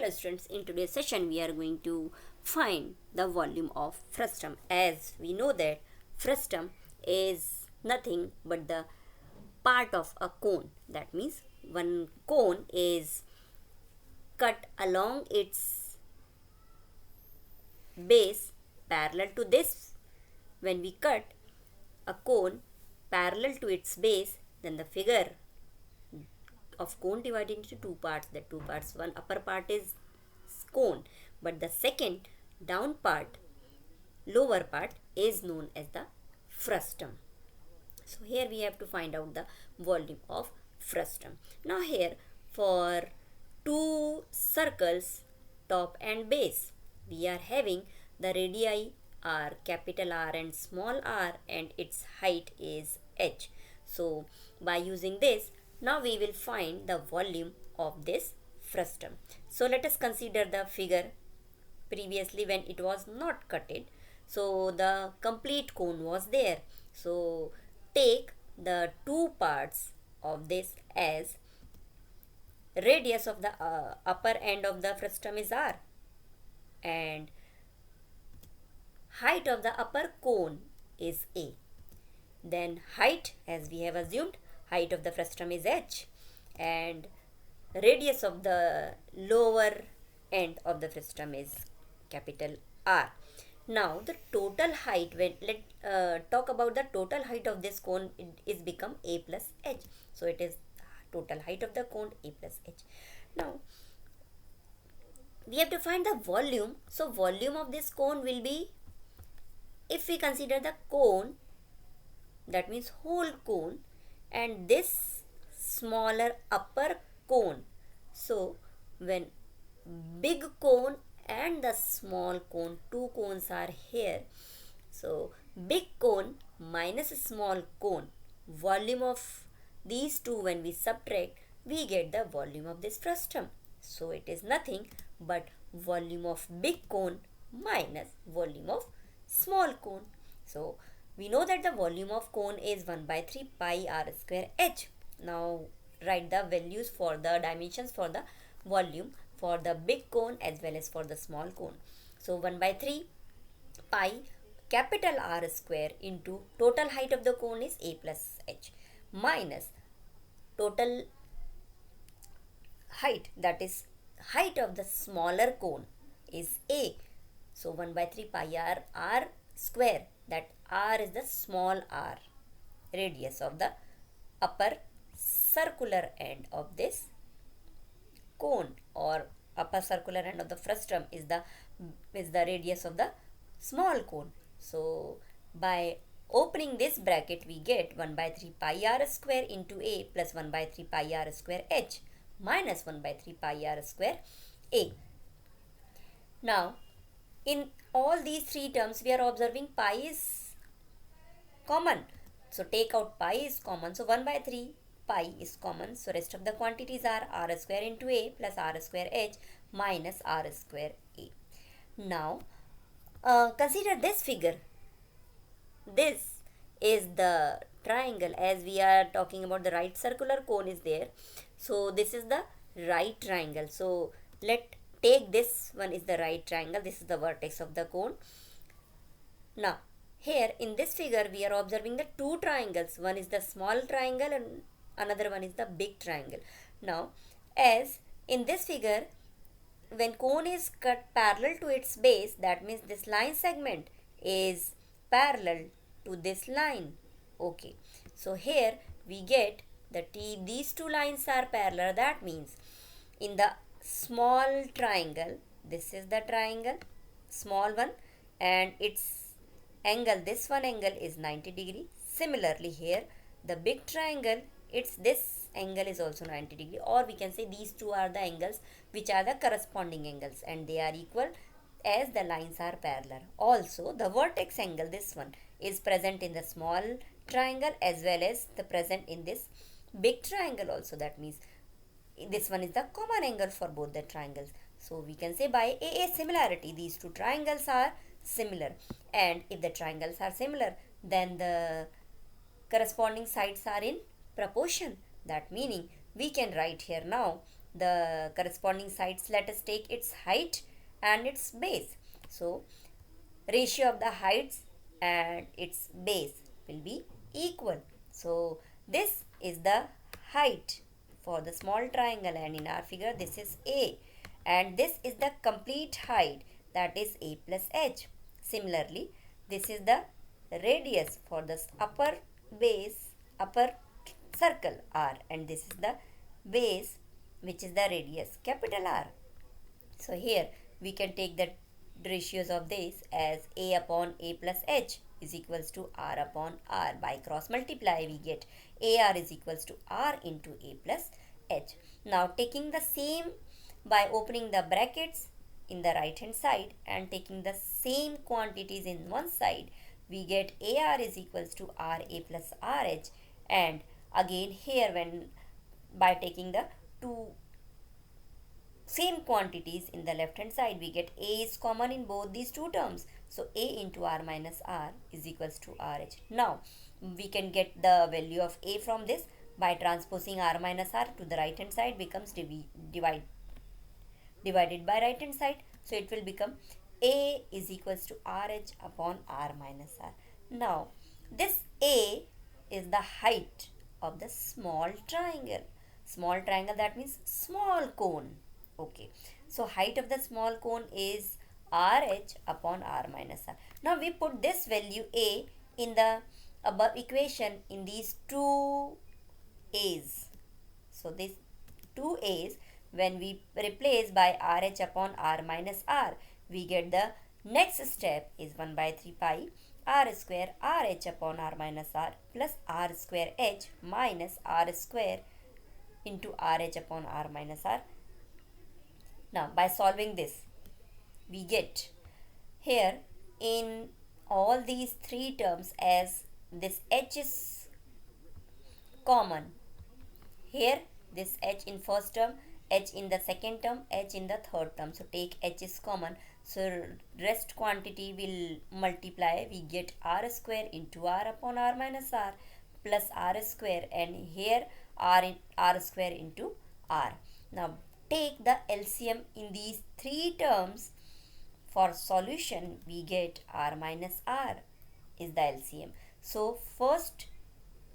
Hello students, in today's session we are going to find the volume of frustum. As we know that frustum is nothing but the part of a cone. That means one cone is cut along its base parallel to this. When we cut a cone parallel to its base, then the figure of cone divided into two parts. The two parts, one upper part is cone, but the second down part, lower part, is known as the frustum. So here we have to find out the volume of frustum. Now here, for two circles, top and base, we are having the radii are capital R and small r, and its height is h. So by using this, now we will find the volume of this frustum. So let us consider the figure previously when it was not cutted. So the complete cone was there. So take the two parts of this as radius of the upper end of the frustum is r, and height of the upper cone is a. Then height, as we have assumed, height of the frustum is h, and radius of the lower end of the frustum is capital R. Now the total height, when let talk about the total height of this cone, it is become a plus h. So it is total height of the cone a plus h. Now we have to find the volume. So volume of this cone will be, if we consider the cone, that means whole cone, and this smaller upper cone. So when big cone and the small cone, two cones are here, so big cone minus small cone, volume of these two, when we subtract, we get the volume of this frustum. So it is nothing but volume of big cone minus volume of small cone. So we know that the volume of cone is 1 by 3 pi r square h. Now write the values for the dimensions for the volume for the big cone as well as for the small cone. So 1 by 3 pi capital R square into total height of the cone is a plus h, minus total height, that is height of the smaller cone, is a. So 1 by 3 pi r square, that r is the small r, radius of the upper circular end of this cone, or upper circular end of the frustum is the radius of the small cone. So by opening this bracket, we get 1 by 3 pi r square into a plus 1 by 3 pi r square h minus 1 by 3 pi r square a. Now in all these three terms, we are observing pi is common. So take out pi is common. So 1 by 3 pi is common. So rest of the quantities are r square into a plus r square h minus r square a. Now consider this figure. This is the triangle, as we are talking about the right circular cone is there. So this is the right triangle. So let take this one is the right triangle. This is the vertex of the cone. Now here in this figure, we are observing the two triangles. One is the small triangle and another one is the big triangle. Now as in this figure, when cone is cut parallel to its base, that means this line segment is parallel to this line. Okay, so here we get the these two lines are parallel. That means in the small triangle, this is the triangle, small one, and its angle, this one angle is 90 degree. Similarly here, the big triangle, its this angle is also 90 degree, or we can say these two are the angles which are the corresponding angles, and they are equal as the lines are parallel. Also the vertex angle, this one, is present in the small triangle as well as the present in this big triangle also. That means this one is the common angle for both the triangles. So we can say by a similarity, these two triangles are similar, and if the triangles are similar, then the corresponding sides are in proportion. That meaning we can write here now the corresponding sides, let us take its height and its base. So ratio of the heights and its base will be equal. So this is the height for the small triangle, and in our figure this is A, and this is the complete height, that is A plus h. Similarly, this is the radius for the upper circle R, and this is the base, which is the radius capital R. So here we can take the ratios of this as A upon A plus h is equals to R upon R. By cross multiply we get AR is equals to R into A plus h. Now taking the same by opening the brackets in the right hand side and taking the same quantities in one side, we get AR is equals to RA plus RH, and again here when by taking the two same quantities in the left hand side, we get A is common in both these two terms. So A into R minus R is equals to RH. Now we can get the value of A from this by transposing R minus R to the right hand side, becomes divided by right hand side. So it will become A is equals to RH upon R minus R. Now this A is the height of the small triangle. Small triangle, that means small cone. Okay, so height of the small cone is RH upon R minus R. Now we put this value A in the above equation in these two A's. So these two A's, when we replace by RH upon R minus R, we get the next step is 1 by 3 pi R square RH upon R minus R plus R square H minus R square into RH upon R minus R. Now by solving this, we get here in all these three terms, as this H is common, here this H in first term, H in the second term, H in the third term. So take H is common. So rest quantity will multiply. We get R square into R upon R minus R plus R square, and here R square into R. Now take the LCM in these three terms. For solution we get R minus R is the LCM. So first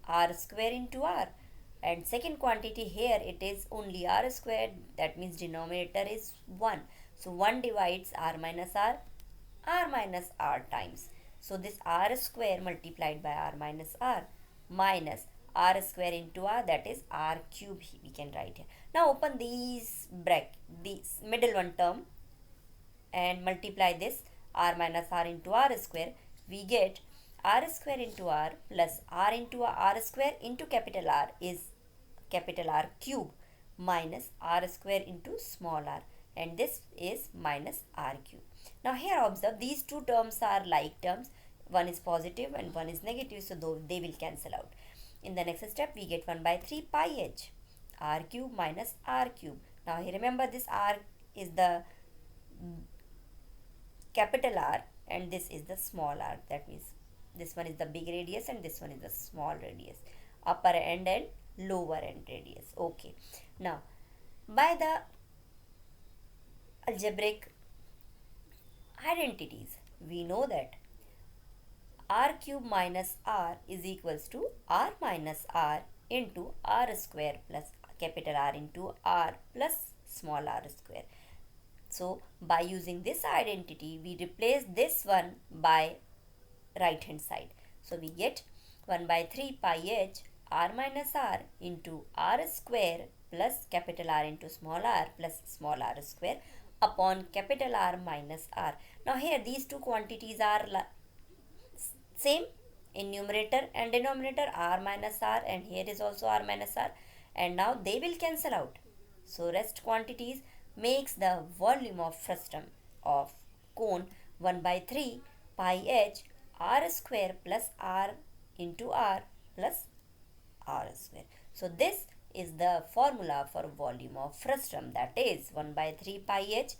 R square into R, and second quantity here it is only R squared, that means denominator is 1. So 1 divides R minus R times. So this R square multiplied by R minus R minus R square into R, that is R cube we can write here. Now open these this middle one term and multiply this R minus R into R square. We get R square into R plus R into R square into capital R is capital R cube minus R square into small r, and this is minus R cube. Now here observe, these two terms are like terms. One is positive and one is negative, so they will cancel out. In the next step we get 1 by 3 pi h R cube minus R cube. Now here remember, this R is the capital R and this is the small r, that means this one is the big radius and this one is the small radius, upper end and lower end radius. Okay, now by the algebraic identities we know that R cube minus R is equals to R minus R into R square plus capital R into R plus small r square. So by using this identity we replace this one by right hand side. So we get 1 by 3 pi h R minus R into R square plus capital R into small r plus small r square upon capital R minus R. Now here these two quantities are same in numerator and denominator, R minus R, and here is also R minus R, and now they will cancel out. So rest quantities makes the volume of frustum of cone 1 by 3 pi h R square plus R into R plus R square. So this is the formula for volume of frustum, that is 1 by 3 pi h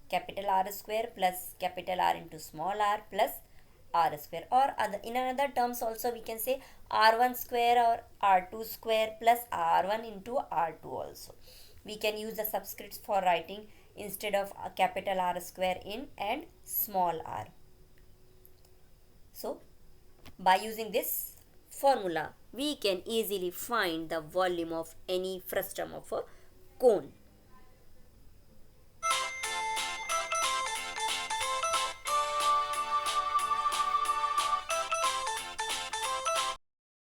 capital R square plus capital R into small r plus R square, or in another terms also we can say R1 square or R2 square plus R1 into R2 also. we can use the subscripts for writing instead of a capital R square in and small r. So by using this formula, we can easily find the volume of any frustum of a cone.